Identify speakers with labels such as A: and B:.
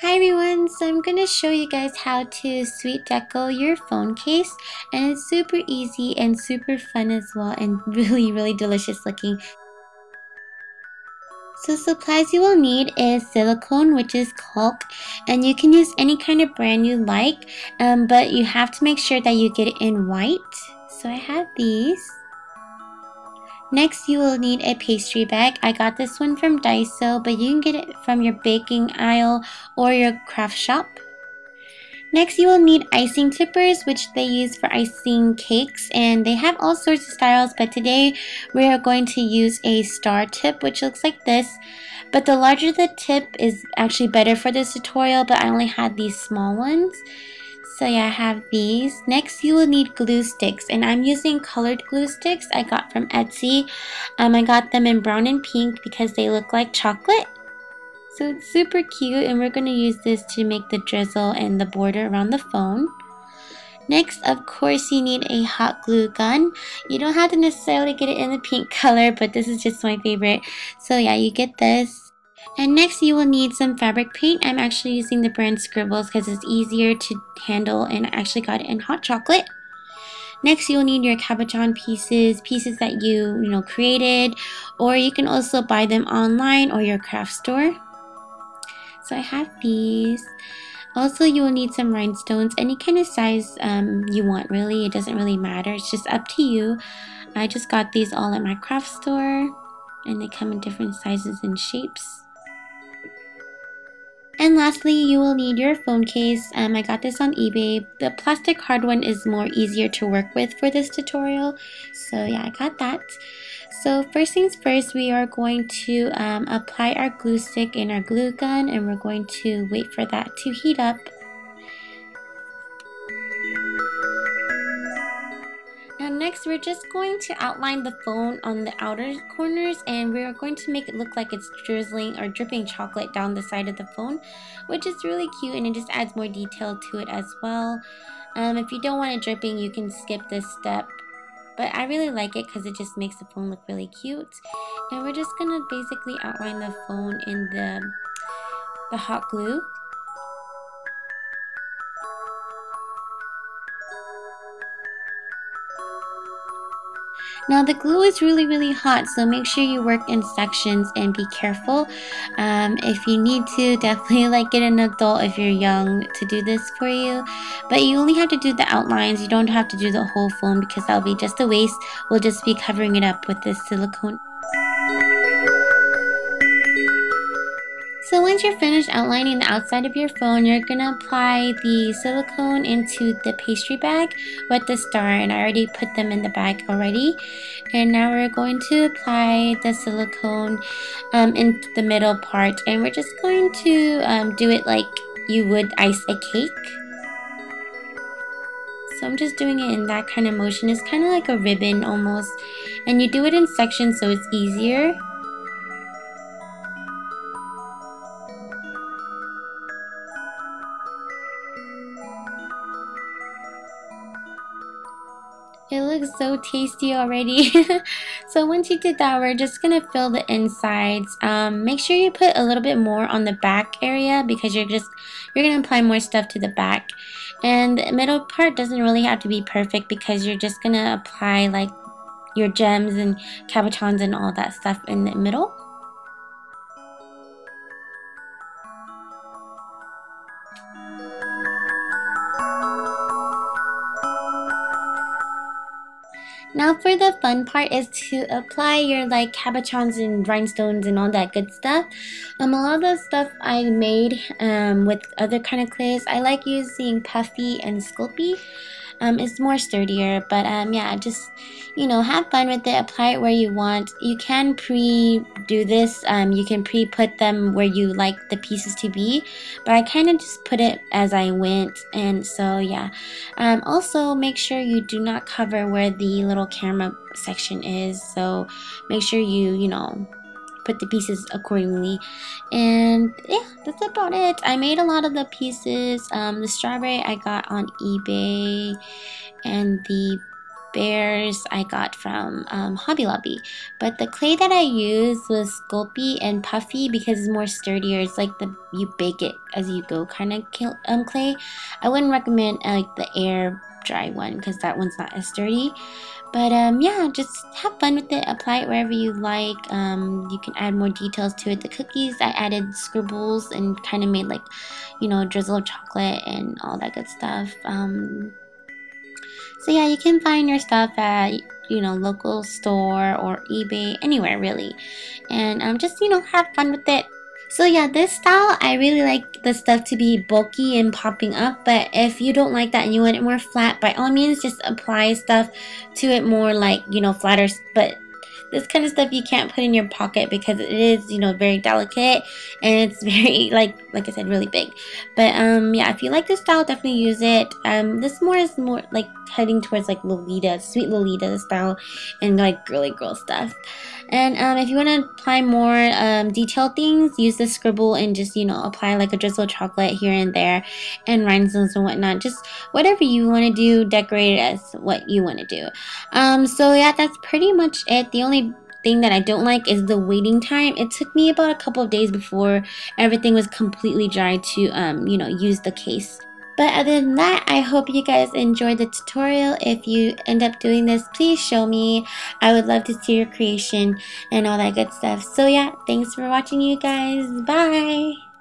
A: Hi everyone, so I'm going to show you guys how to sweet deco your phone case, and it's super easy and super fun as well, and really delicious looking. So supplies you will need is silicone, which is caulk, and you can use any kind of brand you like, but you have to make sure that you get it in white. So I have these. Next, you will need a pastry bag. I got this one from Daiso, but you can get it from your baking aisle or your craft shop. Next, you will need icing tippers, which they use for icing cakes, and they have all sorts of styles, but today we are going to use a star tip, which looks like this. But the larger the tip is actually better for this tutorial, but I only had these small ones. So yeah, I have these. Next, you will need glue sticks, and I'm using colored glue sticks I got from Etsy. I got them in brown and pink because they look like chocolate. So it's super cute, and we're going to use this to make the drizzle and the border around the phone. Next, of course, you need a hot glue gun. You don't have to necessarily get it in the pink color, but this is just my favorite. So yeah, you get this. And next, you will need some fabric paint. I'm actually using the brand Scribbles because it's easier to handle, and I actually got it in hot chocolate. Next, you'll need your cabochon pieces that you created, or you can also buy them online or your craft store. So I have these. Also, you will need some rhinestones, any kind of size you want, really. It doesn't really matter. It's just up to you. I just got these all at my craft store, and they come in different sizes and shapes. And lastly, you will need your phone case. I got this on eBay. The plastic hard one is more easier to work with for this tutorial. So yeah, I got that. So first things first, we are going to apply our glue stick in our glue gun, and we're going to wait for that to heat up. Now next, we're just going to outline the phone on the outer corners, and we're going to make it look like it's drizzling or dripping chocolate down the side of the phone, which is really cute, and it just adds more detail to it as well. If you don't want it dripping, you can skip this step, but I really like it because it just makes the phone look really cute. And we're just gonna basically outline the phone in the hot glue. Now the glue is really hot, so make sure you work in sections and be careful. If you need to, definitely get an adult if you're young to do this for you. But you only have to do the outlines. You don't have to do the whole phone because that'll be just a waste. We'll just be covering it up with this silicone. So once you're finished outlining the outside of your phone, you're going to apply the silicone into the pastry bag with the star, and I already put them in the bag already. And now we're going to apply the silicone in the middle part, and we're just going to do it like you would ice a cake. So I'm just doing it in that kind of motion. It's kind of like a ribbon almost, and you do it in sections so it's easier. It looks so tasty already. So once you did that, we're just gonna fill the insides. Make sure you put a little bit more on the back area because you're gonna apply more stuff to the back. And the middle part doesn't really have to be perfect because you're just gonna apply like your gems and cabochons and all that stuff in the middle. Now for the fun part is to apply your cabochons and rhinestones and all that good stuff. A lot of the stuff I made with other kind of clays, I like using Puffy and Sculpey. It's more sturdier, but yeah, just have fun with it. Apply it where you want. You can pre-do this. You can pre-put them where you like the pieces to be, but I kind of just put it as I went, and so yeah. Also, make sure you do not cover where the little camera section is. So make sure you put the pieces accordingly. And yeah, that's about it. I made a lot of the pieces. The strawberry I got on eBay, and the bears I got from Hobby Lobby. But the clay that I used was Sculpey and Puffy because it's more sturdier. It's like you bake it as you go kind of clay. I wouldn't recommend like the air dry one because that one's not as sturdy. But yeah, just have fun with it. Apply it wherever you like. You can add more details to it. The cookies, I added scribbles and kind of made like, you know, drizzle of chocolate and all that good stuff. So yeah, you can find your stuff at, you know, local store or eBay, anywhere really. And just, you know, have fun with it. So yeah, this style, I really like the stuff to be bulky and popping up, but if you don't like that and you want it more flat, by all means just apply stuff to it more like, you know, flatter, but this kind of stuff you can't put in your pocket because it is, you know, very delicate and it's very like I said, really big. But yeah, if you like this style, definitely use it. This is more like heading towards like Lolita, sweet Lolita style and like girly girl stuff. And if you want to apply more detailed things, use the scribble and just, you know, apply like a drizzle of chocolate here and there and rhinestones and whatnot. Just whatever you want to do, decorate it as what you want to do. So yeah, that's pretty much it. The only thing that I don't like is the waiting time. It took me about a couple of days before everything was completely dry to you know, use the case. But other than that, I hope you guys enjoyed the tutorial. If you end up doing this, please show me. I would love to see your creation and all that good stuff. So yeah, thanks for watching, you guys. Bye!